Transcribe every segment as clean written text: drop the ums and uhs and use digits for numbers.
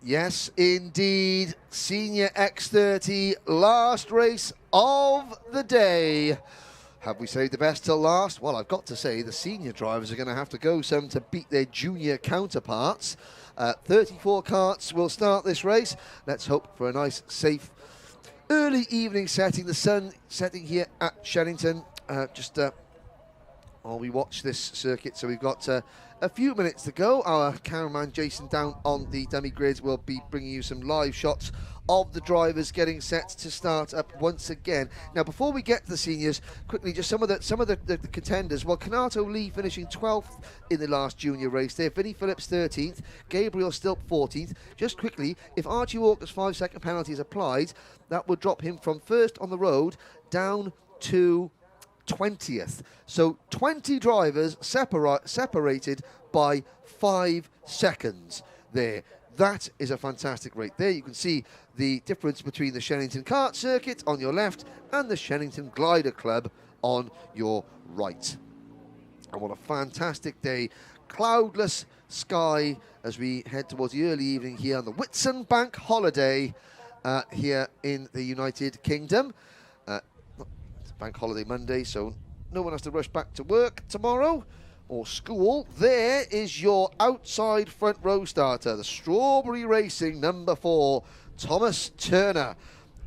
Yes, indeed. Senior X30, last race of the day. Have we saved the best till last? Well, I've got to say the senior drivers are going to have to go some to beat their junior counterparts. 34 karts will start this race. Let's hope for a nice, safe, early evening setting. The sun setting here at Shenington. While we watch this circuit, so we've got a few minutes to go. Our cameraman Jason down on the dummy grid will be bringing you some live shots of the drivers getting set to start up once again. Now, before we get to the seniors, quickly just some of the contenders. Well, Kanato Lee finishing 12th in the last junior race there. Vinnie Phillips 13th, Gabriel Stilp 14th. Just quickly, if Archie Walker's 5-second penalty is applied, that would drop him from first on the road down to 20th. So 20 drivers separated by 5 seconds there. That is a fantastic rate there. You can see the difference between the Shenington Kart Circuit on your left and the Shenington Glider Club on your right. And what a fantastic day. Cloudless sky as we head towards the early evening here on the Whitsun Bank holiday here in the United Kingdom. Bank holiday Monday, so no one has to rush back to work tomorrow or school. There is your outside front row starter, the Strawberry Racing number 4, Thomas Turner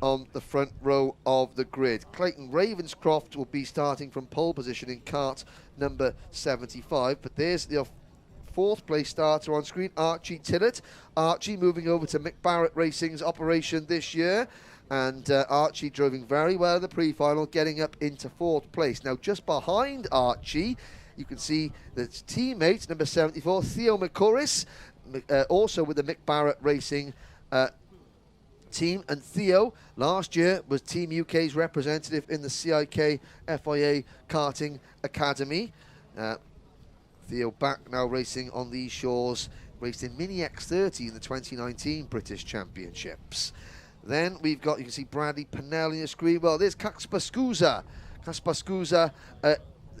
on the front row of the grid. Clayton Ravenscroft will be starting from pole position in kart number 75, but there's the 4th place starter on screen, Archie Tillett. Archie moving over to Mick Barrett Racing's operation this year. And Archie driving very well in the pre-final, getting up into 4th place. Now, just behind Archie, you can see the teammate, number 74, Theo McCorris, also with the Mick Barrett Racing team. And Theo, last year, was Team UK's representative in the CIK FIA Karting Academy. Theo back now racing on these shores, raced in Mini X30 in the 2019 British Championships. Then we've got, you can see Bradley Pennell on your screen. Well, there's Kaspar Skuza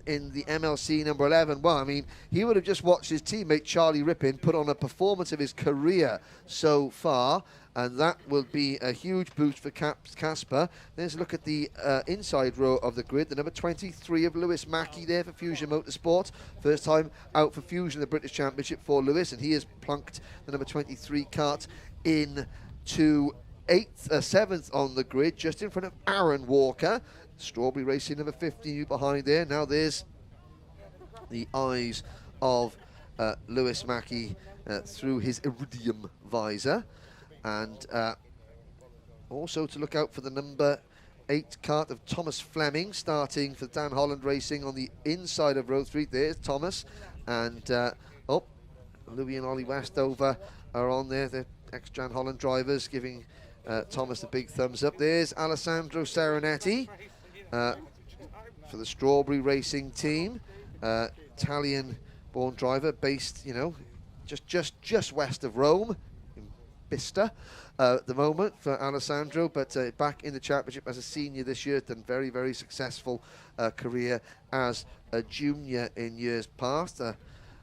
in the MLC number 11. Well, I mean, he would have just watched his teammate Charlie Rippin put on a performance of his career so far, and that will be a huge boost for Kaspar. Let's look at the inside row of the grid. The number 23 of Lewis Mackey there for Fusion Motorsport. First time out for Fusion, the British Championship for Lewis, and he has plunked the number 23 kart into 7th on the grid, just in front of Aaron Walker. Strawberry Racing number 15 behind there. Now there's the eyes of Lewis Mackey through his iridium visor. And also to look out for the number 8 kart of Thomas Fleming, starting for Dan Holland Racing on the inside of row 3. There's Thomas. And Louis and Ollie Westover are on there. The ex-Jan Holland drivers giving Thomas the big thumbs up. There's Alessandro Serenetti for the Strawberry Racing team, Italian-born driver, based, just west of Rome, in Bista, at the moment for Alessandro, but back in the championship as a senior this year. Done very, very successful career as a junior in years past,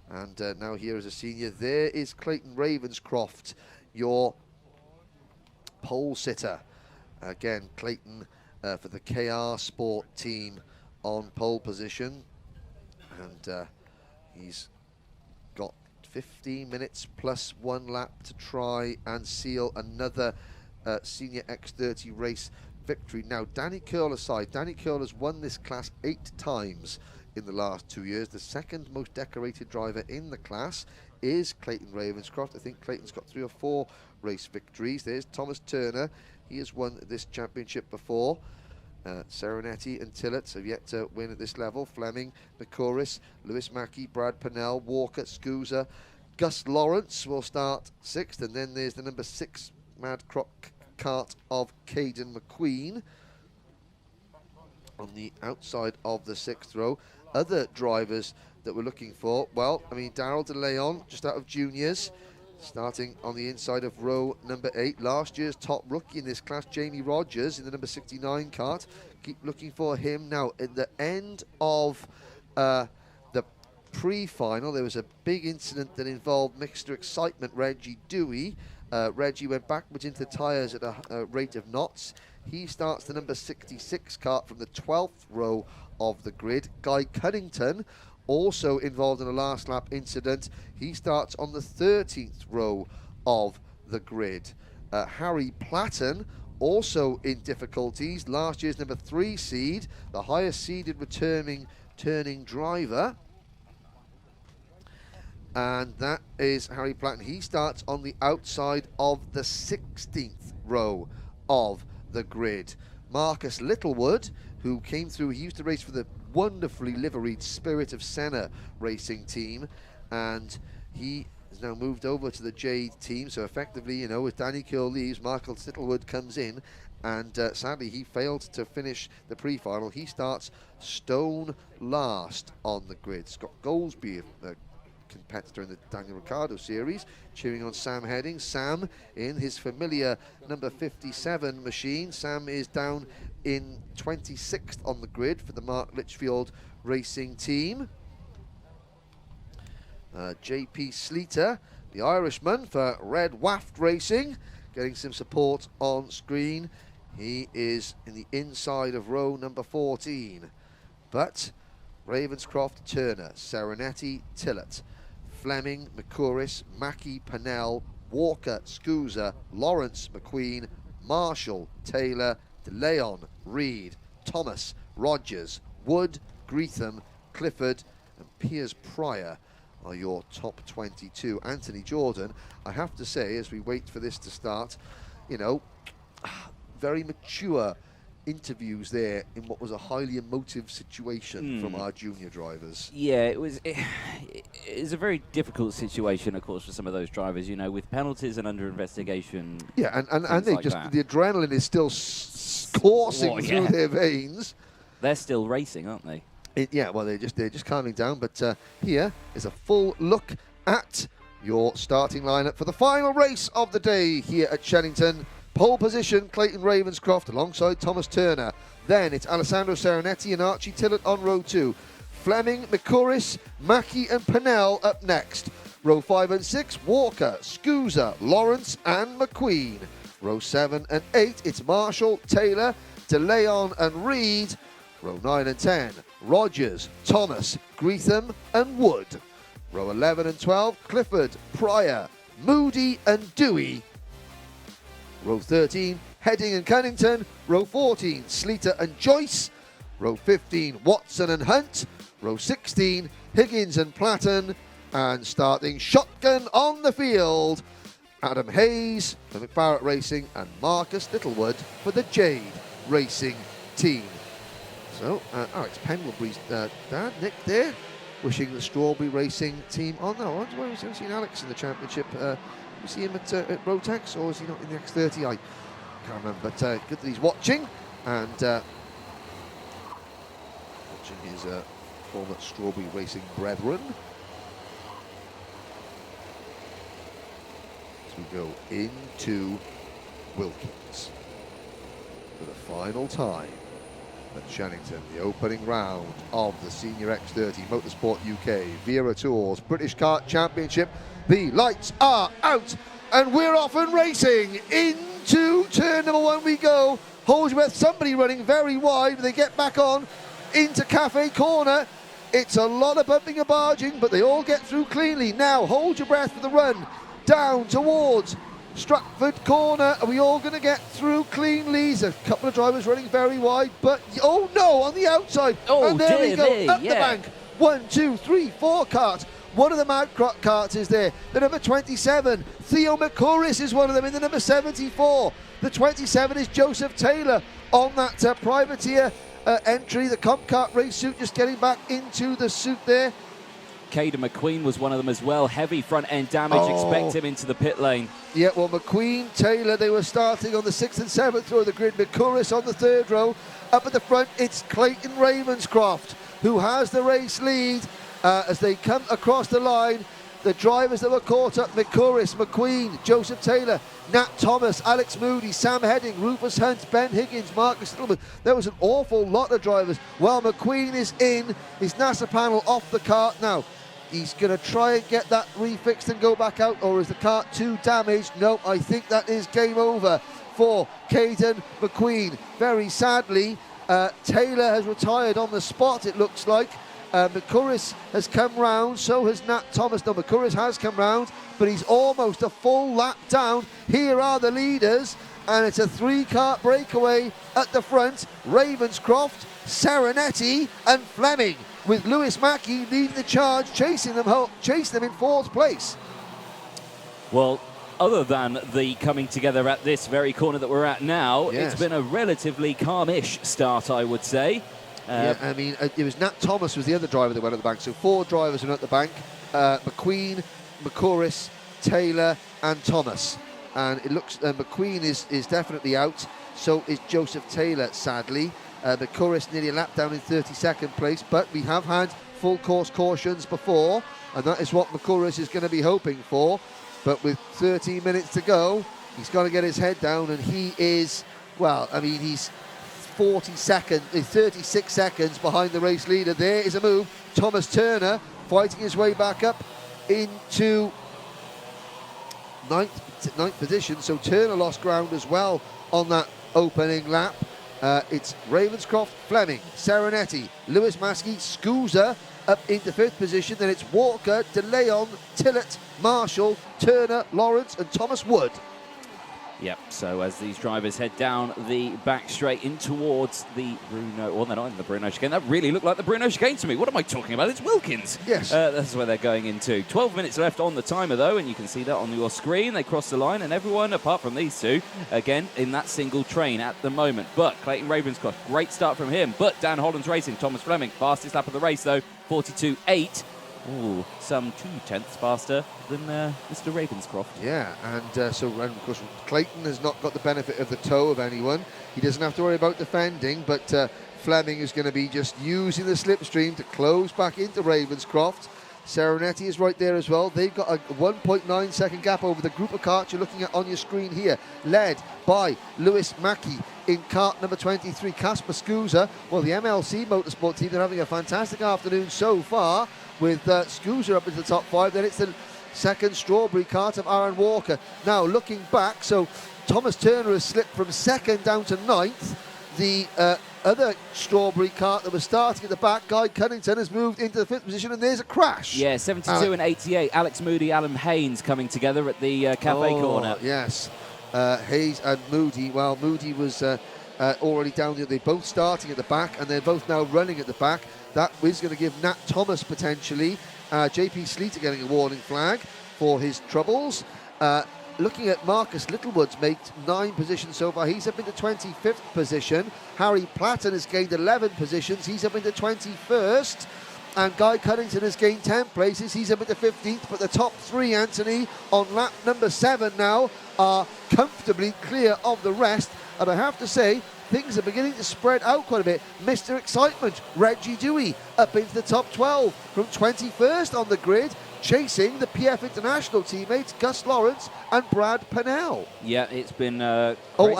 and now here as a senior. There is Clayton Ravenscroft, your pole sitter. Again, Clayton for the KR Sport team on pole position, and he's got 15 minutes plus 1 lap to try and seal another Senior X30 race victory. Now, Danny Curl aside, Danny Curl has won this class 8 times in the last 2 years. The second most decorated driver in the class is Clayton Ravenscroft. I think Clayton's got 3 or 4 race victories. There's Thomas Turner. He has won this championship before. Serenetti and Tillett have yet to win at this level. Fleming, McCorris, Lewis Mackey, Brad Pennell, Walker, Skuza, Gus Lawrence will start 6th, and then there's the number 6 Mad Croc kart of Caden McQueen on the outside of the 6th row. Other drivers that we're looking for, well, I mean, Daryl De Leon, just out of juniors, starting on the inside of row number 8. Last year's top rookie in this class, Jamie Rogers, in the number 69 kart. Keep looking for him now. At the end of the pre-final, there was a big incident that involved Mr. Excitement Reggie Dewey. Reggie went backwards into the tyres at a rate of knots. He starts the number 66 kart from the 12th row of the grid. Guy Cunnington, also involved in a last lap incident. He starts on the 13th row of the grid. Harry Platten, also in difficulties. Last year's number 3 seed, the highest seeded returning driver. And that is Harry Platten. He starts on the outside of the 16th row of the grid. Marcus Littlewood, who came through, he used to race for the wonderfully liveried Spirit of Senna racing team, and he has now moved over to the Jade team. So effectively, you know, as Danny Curl leaves, Marcus Littlewood comes in, and sadly he failed to finish the pre-final. He starts stone last on the grid. Scott Goldsby, competitor in the Daniel Ricciardo series, cheering on Sam Heading. Sam in his familiar number 57 machine. Sam is down in 26th on the grid for the Mark Litchfield racing team. JP Sleater, the Irishman for Red Waft Racing, getting some support on screen. He is in the inside of row number 14. But Ravenscroft, Turner, Serenetti, Tillett, Fleming, McCouris, Mackey, Pennell, Walker, Scusa, Lawrence, McQueen, Marshall, Taylor, De Leon, Reed, Thomas, Rogers, Wood, Greetham, Clifford and Piers Pryor are your top 22. Anthony Jordan, I have to say, as we wait for this to start, you know, very mature interviews there in what was a highly emotive situation from our junior drivers. Yeah, it was a very difficult situation, of course, for some of those drivers, you know, with penalties and under investigation. Yeah, and they like just, the adrenaline is still coursing through their veins. They're still racing, aren't they? Yeah, well, they're just calming down. But here is a full look at your starting lineup for the final race of the day here at Shenington. Pole position, Clayton Ravenscroft alongside Thomas Turner. Then it's Alessandro Serenetti and Archie Tillett on row 2. Fleming, McCouris, Mackey and Pennell up next. Row 5 and 6, Walker, Scusa, Lawrence and McQueen. Row 7 and 8, it's Marshall, Taylor, De Leon and Reed. Row 9 and 10, Rogers, Thomas, Greetham and Wood. Row 11 and 12, Clifford, Pryor, Moody and Dewey. Row 13, Heading and Cunnington. Row 14, Sleater and Joyce. Row 15, Watson and Hunt. Row 16, Higgins and Platten. And starting shotgun on the field, Adam Hayes for McBarrett Racing and Marcus Littlewood for the Jade Racing team. So Alex Pendlebury's dad, Nick, there, wishing the Strawberry Racing team. Oh no, I haven't seen Alex in the championship. You see him at Rotex, or is he not in the X30? I can't remember, but good that he's watching, and watching his former Strawberry Racing brethren. As we go into Wilkins for the final time at Shenington, the opening round of the Senior X30 Motorsport UK Vera Tours British Kart Championship. The lights are out and we're off and racing. Into turn number 1 we go. Hold your breath, somebody running very wide. They get back on into Cafe Corner. It's a lot of bumping and barging, but they all get through cleanly. Now hold your breath for the run down towards Stratford Corner. Are we all going to get through cleanly? There's a couple of drivers running very wide, but oh no, on the outside. Oh, and there we go, up the bank. 1, 2, 3, 4 carts. One of the Mount carts is there. The number 27, Theo McCouris is one of them in the number 74. The 27 is Joseph Taylor on that privateer entry. The Comp Kart race suit just getting back into the suit there. Caden McQueen was one of them as well. Heavy front end damage. Expect him into the pit lane. Yeah, well, McQueen, Taylor, they were starting on the 6th and 7th row of the grid. McCouris on the 3rd row. Up at the front, it's Clayton Ravenscroft who has the race lead. As they come across the line, the drivers that were caught up, McCouris, McQueen, Joseph Taylor, Nat Thomas, Alex Moody, Sam Heading, Rufus Hunt, Ben Higgins, Marcus Littlewood. There was an awful lot of drivers. Well, McQueen is in, his NASA panel off the kart now. He's going to try and get that refixed and go back out, or is the kart too damaged? No, I think that is game over for Caden McQueen. Very sadly, Taylor has retired on the spot, it looks like. McCurris has come round, so has Nat Thomas. No, McCurris has come round, but he's almost a full lap down. Here are the leaders, and it's a 3-kart breakaway at the front. Ravenscroft, Serenetti and Fleming, with Lewis Mackey leading the charge, chasing them in 4th place. Well, other than the coming together at this very corner that we're at now, yes, it's been a relatively calm-ish start, I would say. Yeah, I mean, it was Nat Thomas was the other driver that went at the bank, so 4 drivers went at the bank. McQueen, McCurris, Taylor and Thomas. And it looks McQueen is definitely out, so is Joseph Taylor, sadly. McCurris nearly a lap down in 32nd place, but we have had full course cautions before, and that is what McCurris is going to be hoping for. But with 13 minutes to go, he's got to get his head down, and he is, well, I mean, he's 36 seconds behind the race leader. There is a move. Thomas Turner fighting his way back up into ninth position, so Turner lost ground as well on that opening lap. It's Ravenscroft, Fleming, Serenetti, Lewis Maskey, Scusa up into 5th position. Then it's Walker, De Leon, Tillett, Marshall, Turner, Lawrence and Thomas Wood. Yep, so as these drivers head down the back straight in towards the Bruno, well, they're not in the Bruno chicane. That really looked like the Bruno chicane to me. What am I talking about? It's Wilkins. Yes. That's where they're going into. 12 minutes left on the timer, though, and you can see that on your screen. They cross the line, and everyone, apart from these two, again, in that single train at the moment. But Clayton Ravenscroft, great start from him. But Dan Holland's racing. Thomas Fleming, fastest lap of the race, though, 42.8. Ooh, some 2/10 faster than Mr. Ravenscroft. Yeah, and of course Clayton has not got the benefit of the toe of anyone. He doesn't have to worry about defending, but Fleming is going to be just using the slipstream to close back into Ravenscroft. Serenetti is right there as well. They've got a 1.9 second gap over the group of karts you're looking at on your screen here, led by Lewis Mackey in kart number 23, Casper Scusa. Well, the MLC Motorsport team, they're having a fantastic afternoon so far, with Scusa up into the top 5. Then it's the second Strawberry kart of Aaron Walker. Now looking back, so Thomas Turner has slipped from 2nd down to 9th. The other Strawberry kart that was starting at the back, Guy Cunnington, has moved into the 5th position, and there's a crash. Yeah, 72 and 88. Alex Moody, Alan Haynes coming together at the cafe corner. Yes, Hayes and Moody. Well, Moody was already down there. They're both starting at the back, and they're both now running at the back. That is going to give Nat Thomas potentially. JP Sleater getting a warning flag for his troubles. Looking at Marcus Littlewood's made 9 positions so far. He's up into 25th position. Harry Platten has gained 11 positions. He's up into 21st. And Guy Cunnington has gained 10 places. He's up into 15th. But the top 3, Anthony, on lap number 7 now are comfortably clear of the rest. And I have to say, things are beginning to spread out quite a bit. Mr. Excitement, Reggie Dewey, up into the top 12 from 21st on the grid, chasing the PF International teammates Gus Lawrence and Brad Pennell. Yeah, it's been and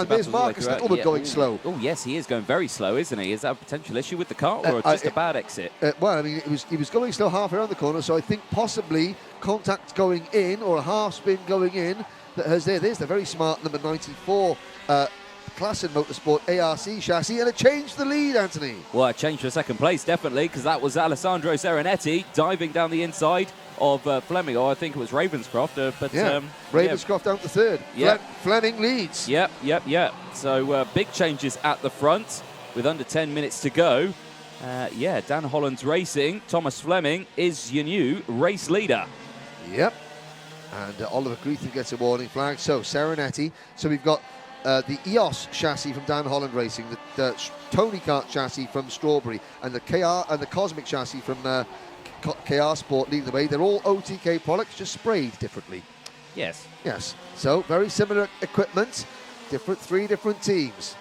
there's Marcus Littlewood going slow. Oh, yes, he is going very slow, isn't he? Is that a potential issue with the car, or just a bad exit? Well, I mean, he was going slow half around the corner, so I think possibly contact going in or a half spin going in. There's the very smart number 94 Classen Motorsport ARC chassis, and it changed the lead, Anthony. Well, it changed for 2nd place, definitely, because that was Alessandro Serenetti diving down the inside of Fleming. Oh, I think it was Ravenscroft. Ravenscroft down to 3rd. Yeah. Fleming leads. Yep. So big changes at the front with under 10 minutes to go. Dan Holland's racing. Thomas Fleming is your new race leader. Yep. And Oliver Greetham gets a warning flag. So Serenetti. So we've got the EOS chassis from Dan Holland Racing, the Tony Kart chassis from Strawberry, and the KR and the Cosmic chassis from KR Sport leading the way. They're all OTK products, just sprayed differently. Yes. So very similar equipment, 3 different teams.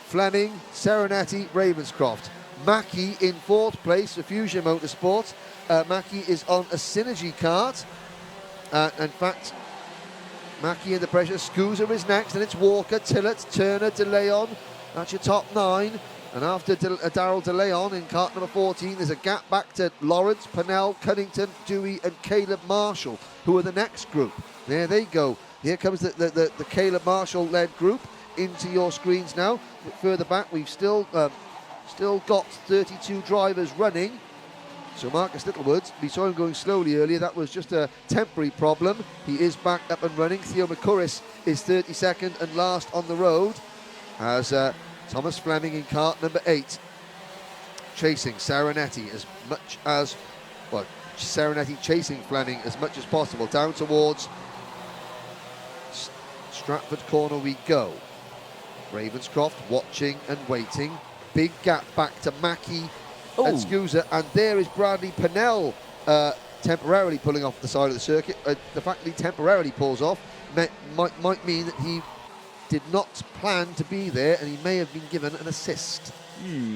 Fleming, Serenetti, Ravenscroft. Mackey in 4th place for Fusion Motorsport. Mackey is on a Synergy kart. In fact, Mackey in the pressure. Scusa is next, and it's Walker, Tillett, Turner, De Leon. That's your top 9. And after Daryl De Leon in kart number 14, there's a gap back to Lawrence, Pennell, Cunnington, Dewey and Caleb Marshall, who are the next group. There they go. Here comes the Caleb Marshall-led group into your screens now. Further back, we've still got 32 drivers running. So Marcus Littlewood, we saw him going slowly earlier. That was just a temporary problem. He is back up and running. Theo McCurris is 32nd and last on the road as Thomas Fleming in kart number 8. Chasing Saranetti as much as, well, Saranetti chasing Fleming as much as possible. Down towards Stratford Corner we go. Ravenscroft watching and waiting. Big gap back to Mackie and Scusa, and there is Bradley Pennell temporarily pulling off the side of the circuit. The fact that he temporarily pulls off might mean that he did not plan to be there, and he may have been given an assist.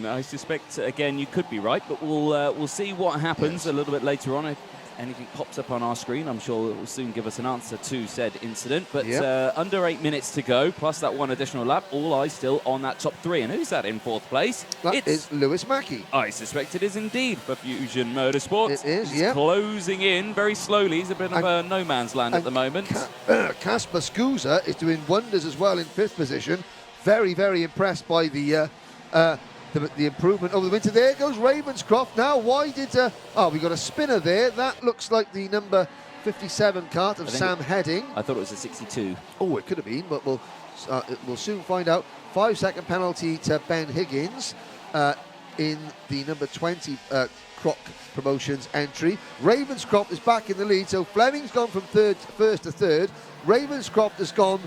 I suspect, again, you could be right, but we'll see what happens a little bit later on. If anything pops up on our screen, I'm sure it will soon give us an answer to said incident. But under 8 minutes to go, plus that one additional lap, all eyes still on that top 3. And who's that in 4th place? That is Lewis Mackie. I suspect it is indeed for Fusion Motorsport. It is, He's closing in very slowly. He's a bit of a no man's land at the moment. Casper Scusa is doing wonders as well in 5th position. Very, very impressed by the improvement over the winter. There goes Ravenscroft now. Why did... we got a spinner there. That looks like the number 57 kart of Sam Heading. I thought it was a 62. Oh, it could have been, but we'll soon find out. 5-second penalty to Ben Higgins in the number 20 Croc Promotions entry. Ravenscroft is back in the lead, so Fleming's gone from first to third. Ravenscroft has gone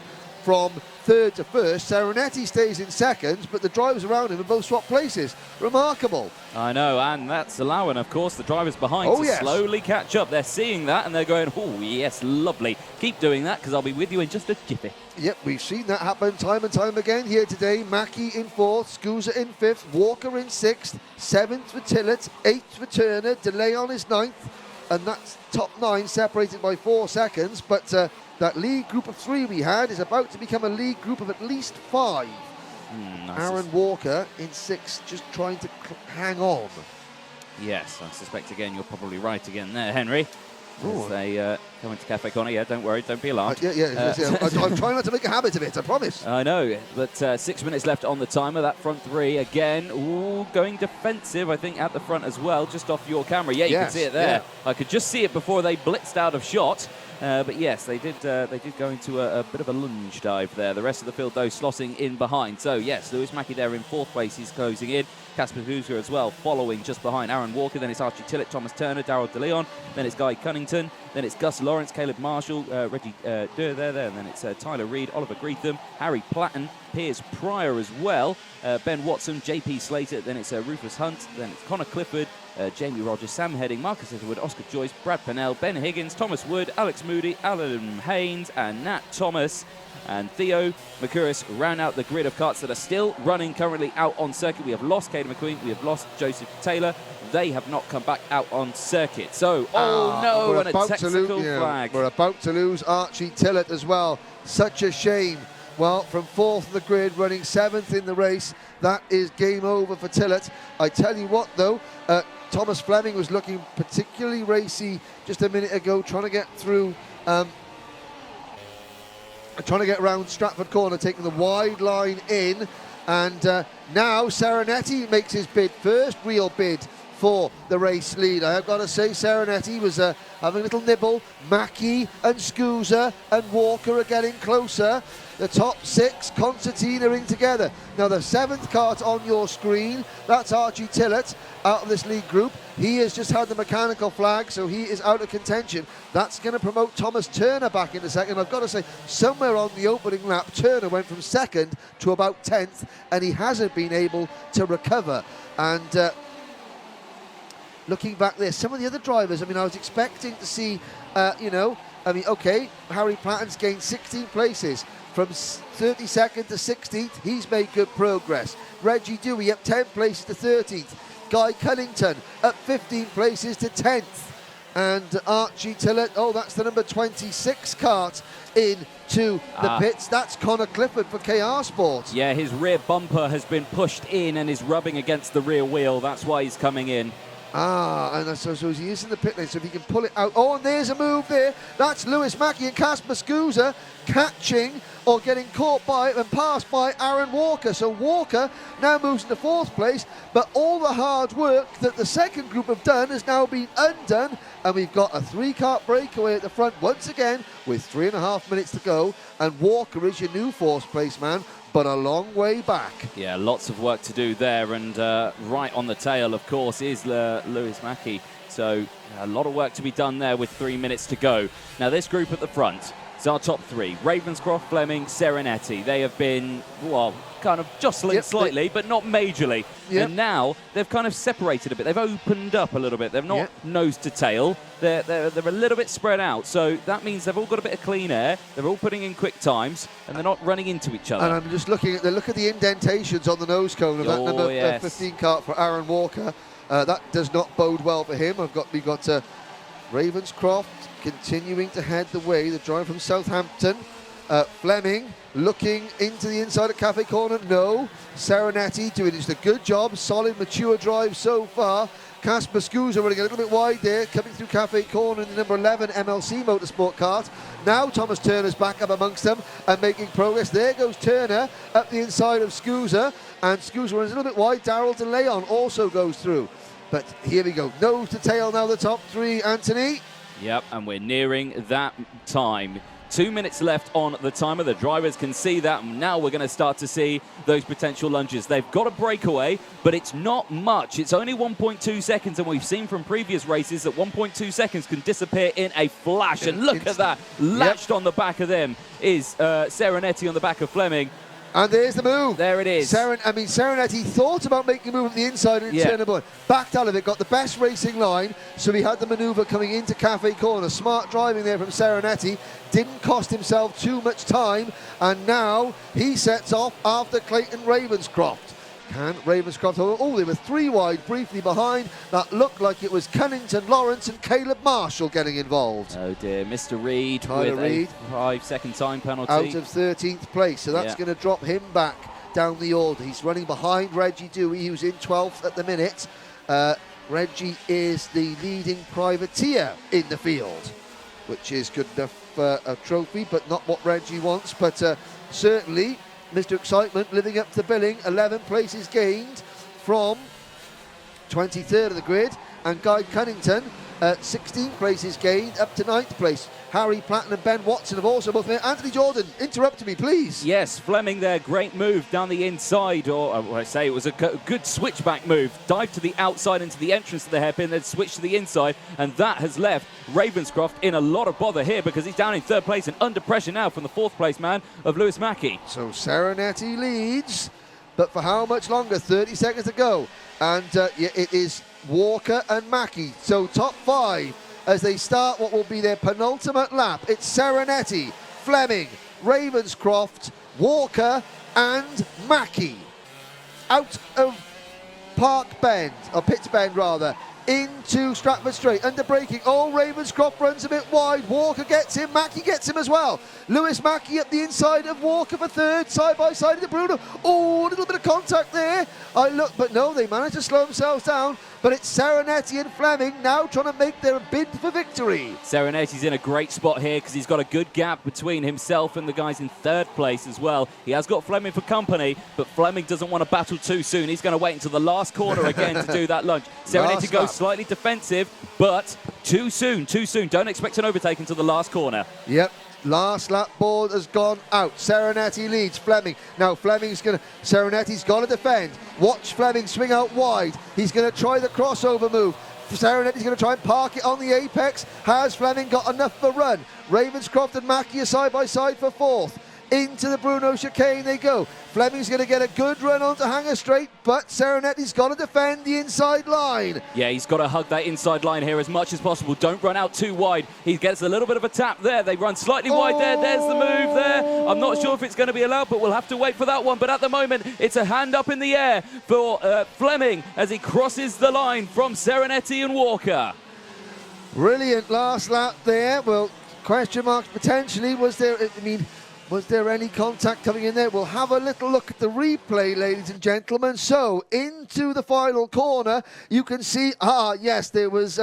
from third to first. Saranetti stays in second, but the drivers around him have both swapped places. Remarkable. I know, and that's allowing, of course, the drivers behind to slowly catch up. They're seeing that, and they're going, oh, yes, lovely. Keep doing that, because I'll be with you in just a jiffy. Yep, we've seen that happen time and time again here today. Mackie in 4th, Scusa in 5th, Walker in 6th, 7th for Tillett, 8th for Turner, De Leon is 9th, and that's top 9 separated by 4 seconds, but that lead group of 3 we had is about to become a lead group of at least 5. Nice. Aaron Walker in 6th, just trying to hang on. Yes, I suspect again you're probably right again there, Henry. As they come into Cafe Corner. Yeah, don't worry, don't be alarmed. I'm trying not to make a habit of it, I promise. I know, but 6 minutes left on the timer. That front 3 again, going defensive, I think, at the front as well, just off your camera. Yeah, you can see it there. I could just see it before they blitzed out of shot. But yes, they did go into a bit of a lunge dive there. The rest of the field, though, slotting in behind. So, yes, Lewis Mackie there in 4th place. He's closing in. Casper Huser as well, following just behind Aaron Walker. Then it's Archie Tillett, Thomas Turner, Daryl De Leon. Then it's Guy Cunnington. Then it's Gus Lawrence, Caleb Marshall, Reggie Durr there. And then it's Tyler Reid, Oliver Greetham, Harry Platten, Piers Pryor as well, Ben Watson, JP Slater. Then it's Rufus Hunt. Then it's Connor Clifford, Jamie Rogers, Sam Heading, Marcus Littlewood, Oscar Joyce, Brad Pennell, Ben Higgins, Thomas Wood, Alex Moody, Alan Haynes, and Nat Thomas. And Theo McCurris round out the grid of karts that are still running currently out on circuit. We have lost Caden McQueen, we have lost Joseph Taylor. They have not come back out on circuit. So, and a technical flag. We're about to lose Archie Tillett as well. Such a shame. Well, from 4th on the grid, running 7th in the race, that is game over for Tillett. I tell you what, though, Thomas Fleming was looking particularly racy just a minute ago, trying to get through, trying to get around Stratford Corner, taking the wide line in. And now Saranetti makes his bid, first real bid for the race lead. I have got to say, Saranetti was having a little nibble. Mackie and Scusa and Walker are getting closer. The top 6, Constantine are in together. Now the 7th kart on your screen, that's Archie Tillett out of this lead group. He has just had the mechanical flag, so he is out of contention. That's going to promote Thomas Turner back into second. I've got to say, somewhere on the opening lap, Turner went from 2nd to about 10th, and he hasn't been able to recover. And looking back there, some of the other drivers, I mean, I was expecting to see, okay, Harry Platten's gained 16 places. From 32nd to 16th, he's made good progress. Reggie Dewey up 10 places to 13th. Guy Cunnington up 15 places to 10th. and Archie Tillett. Oh, that's the number 26 kart into the pits. That's Connor Clifford for KR Sport. Yeah, his rear bumper has been pushed in and is rubbing against the rear wheel. That's why he's coming in. And so he is in the pit lane, so if he can pull it out. Oh, and there's a move there. That's Lewis Mackey and Casper Scusa catching or getting caught by and passed by Aaron Walker. So Walker now moves into 4th place, but all the hard work that the second group have done has now been undone, and we've got a 3-kart breakaway at the front once again with 3.5 minutes to go, and Walker is your new 4th place man, but a long way back. Yeah, lots of work to do there, and right on the tail, of course, is Lewis Mackey. So a lot of work to be done there with 3 minutes to go. Now this group at the front is our top 3. Ravenscroft, Fleming, Serenetti. They have been, well, kind of jostling slightly, but not majorly. And now they've kind of separated a bit. They've opened up a little bit. They're not nose to tail. They're a little bit spread out. So that means they've all got a bit of clean air. They're all putting in quick times, and they're not running into each other. And I'm just looking at the indentations on the nose cone of that number 15 kart for Aaron Walker. That does not bode well for him. We've got Ravenscroft continuing to head the way. The driver from Southampton. Fleming looking into the inside of Cafe Corner. No. Serenetti doing just a good job. Solid, mature drive so far. Casper Scusa running a little bit wide there, coming through Cafe Corner in the number 11 MLC Motorsport kart. Now Thomas Turner's back up amongst them and making progress. There goes Turner up the inside of Scusa, and Scusa runs a little bit wide. Darrell De Leon also goes through. But here we go. Nose to tail now, the top 3, Anthony. Yep, and we're nearing that time. 2 minutes left on the timer. The drivers can see that. Now we're going to start to see those potential lunges. They've got a breakaway, but it's not much. It's only 1.2 seconds, and we've seen from previous races that 1.2 seconds can disappear in a flash. And look at that. Latched on the back of them is Serenetti on the back of Fleming. And there's the move. There it is. Serenetti thought about making a move at the inside and turned the backed out of it, got the best racing line, so he had the manoeuvre coming into Cafe Corner. Smart driving there from Serenetti. Didn't cost himself too much time, and now he sets off after Clayton Ravenscroft. Can Ravenscroft hold? Oh, they were 3 wide briefly behind. That looked like it was Cunnington Lawrence and Caleb Marshall getting involved. Oh dear, Mr. Reed with a 5-second time penalty. Out of 13th place, so that's going to drop him back down the order. He's running behind Reggie Dewey, who's in 12th at the minute. Reggie is the leading privateer in the field, which is good enough for a trophy, but not what Reggie wants. But certainly Mr. Excitement living up to the billing. 11 places gained from 23rd of the grid, and Guy Cunnington 16 places gained up to 9th place. Harry Platten and Ben Watson have also both made. Anthony Jordan, interrupt me, please. Yes, Fleming there, great move down the inside, or I say it was a good switchback move. Dive to the outside into the entrance to the hairpin, then switch to the inside, and that has left Ravenscroft in a lot of bother here because he's down in 3rd place and under pressure now from the 4th place man of Lewis Mackey. So Serenetti leads, but for how much longer? 30 seconds to go. And it is Walker and Mackey. So top 5 as they start what will be their penultimate lap. It's Serenetti, Fleming, Ravenscroft, Walker and Mackey. Out of Park Bend, or Pitts Bend rather, into Stratford Straight, under braking. Oh, Ravenscroft runs a bit wide. Walker gets him, Mackey gets him as well. Lewis Mackey up the inside of Walker for 3rd, side by side of the Bruno. Oh, a little bit of contact there. I look, but no, they managed to slow themselves down. But it's Serenetti and Fleming now trying to make their bid for victory. Serenetti's in a great spot here because he's got a good gap between himself and the guys in 3rd place as well. He has got Fleming for company, but Fleming doesn't want to battle too soon. He's going to wait until the last corner again to do that lunge. Serenetti goes slightly defensive, but too soon. Don't expect an overtake until the last corner. Yep. Last lap board has gone out. Serenetti leads Fleming. Now Serenetti's got to defend. Watch Fleming swing out wide. He's going to try the crossover move. Serenetti's going to try and park it on the apex. Has Fleming got enough for run? Ravenscroft and Mackey are side by side for 4th. Into the Bruno chicane they go. Fleming's going to get a good run onto Hanger Straight, but Serenetti's got to defend the inside line. Yeah, he's got to hug that inside line here as much as possible. Don't run out too wide. He gets a little bit of a tap there. They run slightly wide there. There's the move there. I'm not sure if it's going to be allowed, but we'll have to wait for that one. But at the moment, it's a hand up in the air for Fleming as he crosses the line from Serenetti and Walker. Brilliant last lap there. Well, question marks potentially. Was there any contact coming in there? We'll have a little look at the replay, ladies and gentlemen. So, into the final corner, you can see, yes, there was,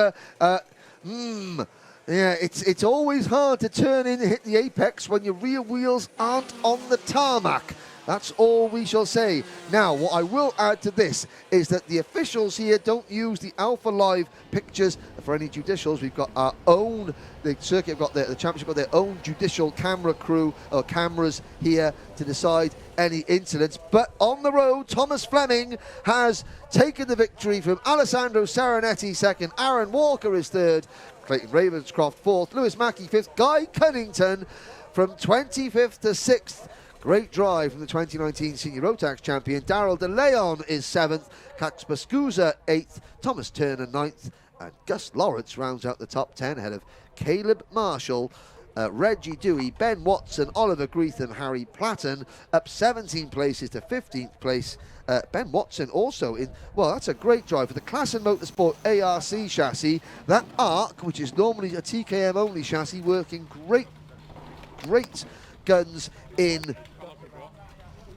yeah, it's always hard to turn in and hit the apex when your rear wheels aren't on the tarmac. That's all we shall say. Now, what I will add to this is that the officials here don't use the Alpha Live pictures for any judicials. We've got our own, the circuit, the championship got their own judicial camera crew or cameras here to decide any incidents. But on the road, Thomas Fleming has taken the victory from Alessandro Serenetti second, Aaron Walker is third, Clayton Ravenscroft fourth, Lewis Mackey fifth, Guy Cunnington from 25th to 6th. Great drive from the 2019 Senior Road Tax champion. Daryl De Leon is 7th, Kasper Scusa 8th, Thomas Turner 9th, and Gus Lawrence rounds out the top 10 ahead of Caleb Marshall, Reggie Dewey, Ben Watson, Oliver Greetham, Harry Platten, up 17 places to 15th place. Ben Watson also in, well, that's a great drive for the Klassen Motorsport ARC chassis. That ARC, which is normally a TKM only chassis, working great guns in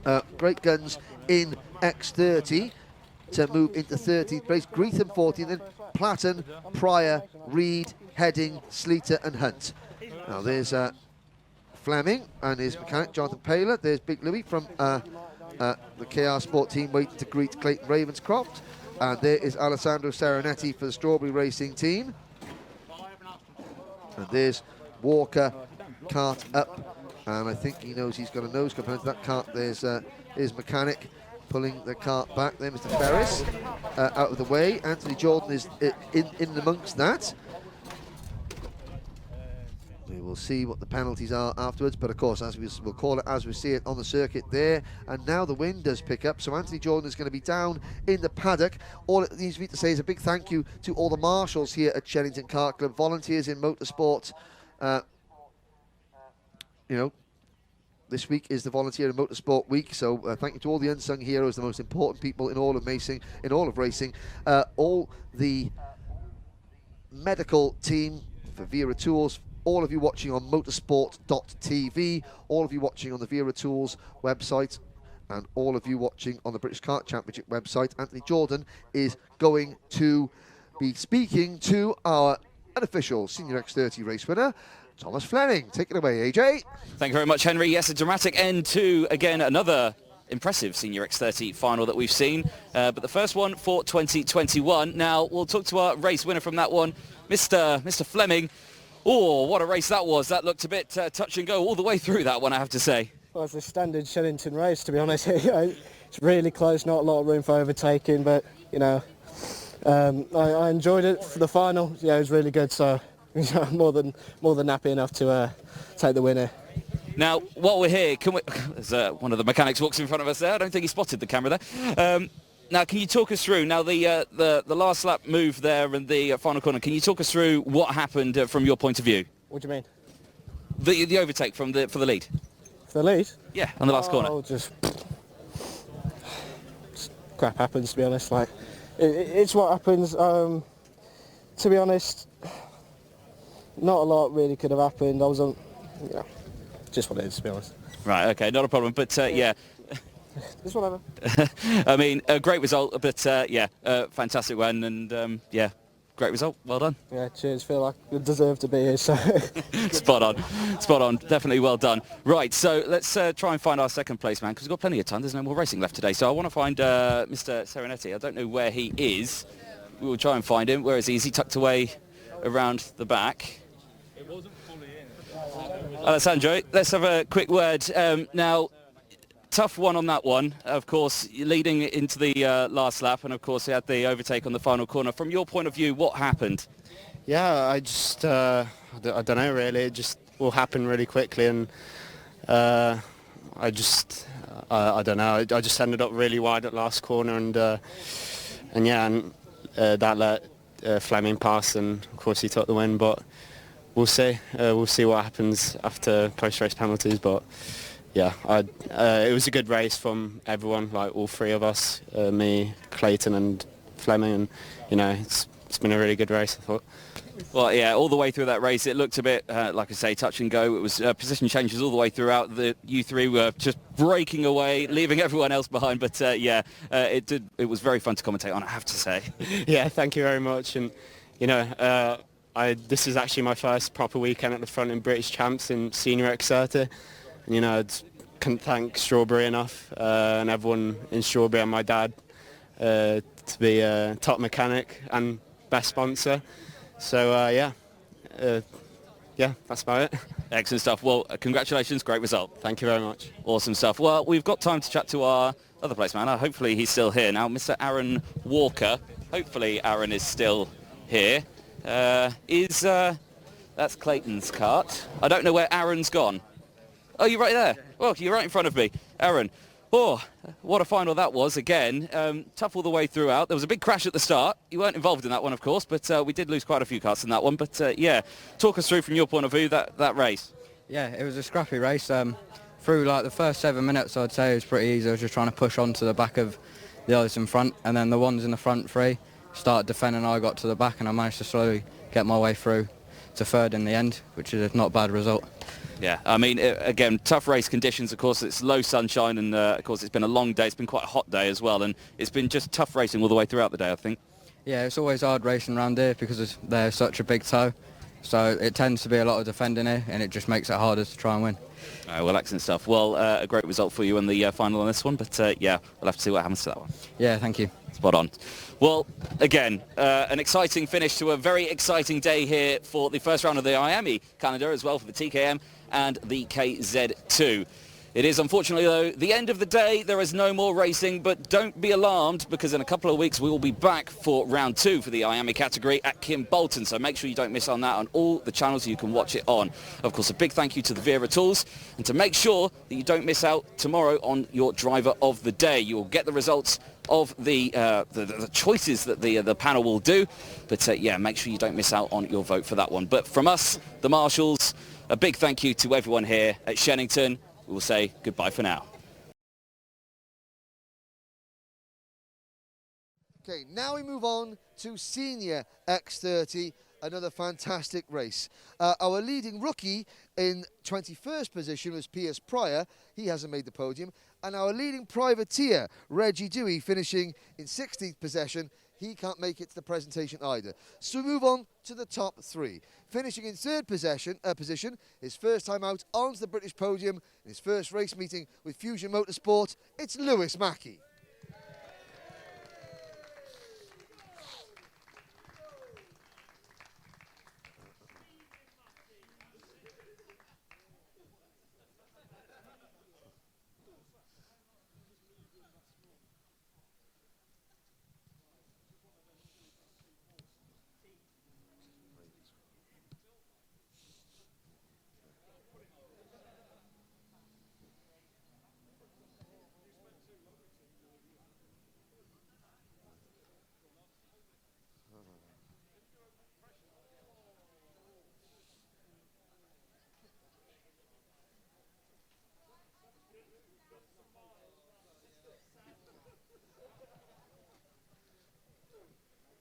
X30 to move into 13th place. Greetham 14th, then Platten, Pryor, Reed, Heading, Sleater and Hunt. Now there's Fleming and his mechanic Jonathan Paler. There's Big Louis from the KR Sport team waiting to greet Clayton Ravenscroft. And there is Alessandro Serenetti for the Strawberry Racing team. And there's Walker, kart up. And I think he knows he's got a nose coming into that cart. There's his mechanic pulling the cart back there, Mr. Ferris, out of the way. Anthony Jordan is in amongst that. We will see what the penalties are afterwards, but of course, as we'll call it as we see it on the circuit there. And now the wind does pick up, so Anthony Jordan is going to be down in the paddock. All it needs me to say is a big thank you to all the marshals here at Shenington Kart Club, volunteers in motorsport. You know, this week is the Volunteer in Motorsport Week, so thank you to all the unsung heroes, the most important people in all of racing, all the medical team for Vera Tools, all of you watching on motorsport.tv, all of you watching on the Vera Tools website, and all of you watching on the British Kart Championship website. Anthony Jordan is going to be speaking to our unofficial Senior X30 race winner, Thomas Fleming. Take it away, AJ. Thank you very much, Henry. Yes, a dramatic end to, again, another impressive Senior X30 final that we've seen. But the first one for 2021. Now, we'll talk to our race winner from that one, Mr. Fleming. Oh, what a race that was. That looked a bit touch and go all the way through that one, I have to say. Well, it's a standard Shenington race, to be honest. It's really close, not a lot of room for overtaking, but, you know, I enjoyed it for the final. Yeah, it was really good, so more than happy enough to take the winner. Now, while we're here, can we? There's one of the mechanics walks in front of us there. I don't think he spotted the camera there. Now, can you talk us through now the last lap move there and the final corner? Can you talk us through what happened from your point of view? What do you mean? The overtake for the lead. For the lead? Yeah, on the last corner. Just crap happens, to be honest. Like it's what happens. To be honest, not a lot really could have happened. I wasn't, just what it is, to be honest. Right, okay, not a problem. But yeah. Just whatever. I mean, a great result, but fantastic one, and yeah, great result. Well done. Yeah, cheers. Feel like I deserve to be here. So spot on. Definitely well done. Right, so let's try and find our second place man, because we've got plenty of time. There's no more racing left today, so I want to find Mr. Serenetti. I don't know where he is. We will try and find him. Where is he? Is he tucked away around the back? It wasn't fully in. Alessandro, let's have a quick word. Now, tough one on that one, of course, leading into the last lap, and of course he had the overtake on the final corner. From your point of view, what happened? Yeah, I just, I don't know really, it just all happened really quickly, and I don't know, I just ended up really wide at last corner, and that let Fleming pass, and of course he took the win, but we'll see what happens after post-race penalties, but yeah, it was a good race from everyone, like all three of us, me, Clayton and Fleming, and it's it's been a really good race, I thought. Well, yeah, all the way through that race, it looked a bit, like I say, touch and go. It was position changes all the way throughout. You three were just breaking away, leaving everyone else behind. But yeah, it was very fun to commentate on, I have to say. Yeah, thank you very much. And you know, this is actually my first proper weekend at the front in British Champs in Senior X30. And you know, I couldn't thank Strawberry enough and everyone in Strawberry and my dad to be a top mechanic and best sponsor. So yeah, that's about it. Excellent stuff. Well, congratulations, great result. Thank you very much. Awesome stuff. Well, we've got time to chat to our other placeman. Hopefully he's still here now, Mr. Aaron Walker. Hopefully Aaron is still here. That's Clayton's kart. I don't know where Aaron's gone. Oh, you're right there. Well, you're right in front of me. Aaron, oh, what a final that was again. Tough all the way throughout. There was a big crash at the start. You weren't involved in that one, of course, but we did lose quite a few karts in that one. But yeah, talk us through from your point of view that race. Yeah, it was a scrappy race. Through like the first 7 minutes, I'd say it was pretty easy. I was just trying to push on to the back of the others in front, and then the ones in the front three started defending. I got to the back, and I managed to slowly get my way through to third in the end, which is a not bad result. Yeah, I mean, again, tough race conditions, of course. It's low sunshine, and of course it's been a long day. It's been quite a hot day as well, and it's been just tough racing all the way throughout the day, I think. Yeah, it's always hard racing around here because there's such a big toe, so it tends to be a lot of defending here, and it just makes it harder to try and win. Well, excellent stuff. Well, a great result for you in the final on this one, but yeah, we'll have to see what happens to that one. Yeah, thank you. Spot on. Well, again, an exciting finish to a very exciting day here for the first round of the IAME calendar as well for the TKM and the KZ2. It is unfortunately, though, the end of the day. There is no more racing, but don't be alarmed because in a couple of weeks we will be back for round 2 for the IAME category at Kimbolton. So make sure you don't miss on that on all the channels you can watch it on. Of course, a big thank you to the Wera Tools, and to make sure that you don't miss out tomorrow on your driver of the day. You will get the results of the choices that the panel will do. But yeah, make sure you don't miss out on your vote for that one. But from us, the Marshals, a big thank you to everyone here at Shenington. We will say goodbye for now. Okay, now we move on to Senior X30, another fantastic race. Our leading rookie in 21st position was Piers Pryor. He hasn't made the podium. And our leading privateer, Reggie Dewey, finishing in 16th position. He can't make it to the presentation either. So we move on to the top 3. Finishing in 3rd position, his first time out onto the British podium in his first race meeting with Fusion Motorsport, it's Lewis Mackey.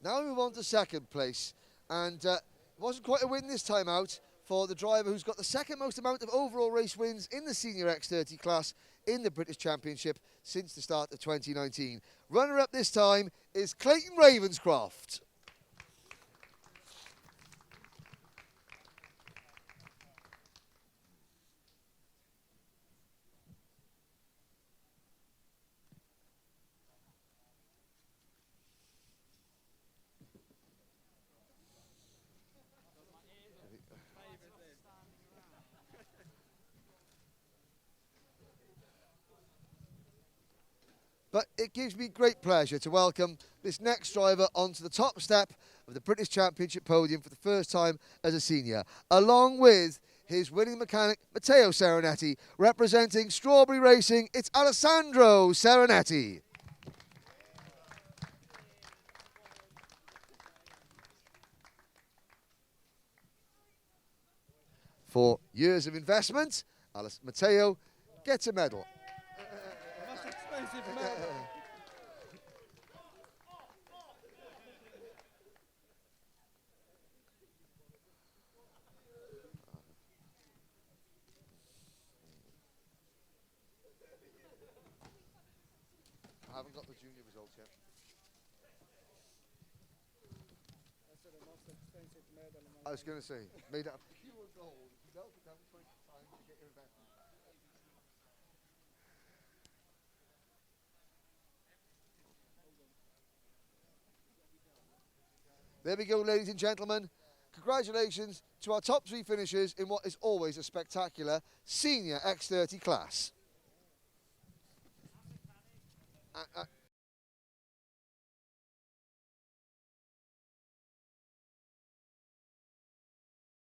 Now we move on to 2nd place, and it wasn't quite a win this time out for the driver who's got the 2nd most amount of overall race wins in the Senior X30 class in the British Championship since the start of 2019. Runner-up this time is Clayton Ravenscroft. But it gives me great pleasure to welcome this next driver onto the top step of the British Championship podium for the first time as a senior, along with his winning mechanic, Matteo Serenetti. Representing Strawberry Racing, it's Alessandro Serenetti. For years of investment, Matteo gets a medal. haven't got the junior results yet. I was going to say, made out of pure gold. You melt it down 20 times to get your investment. There we go, ladies and gentlemen. Congratulations to our top 3 finishers in what is always a spectacular senior X30 class.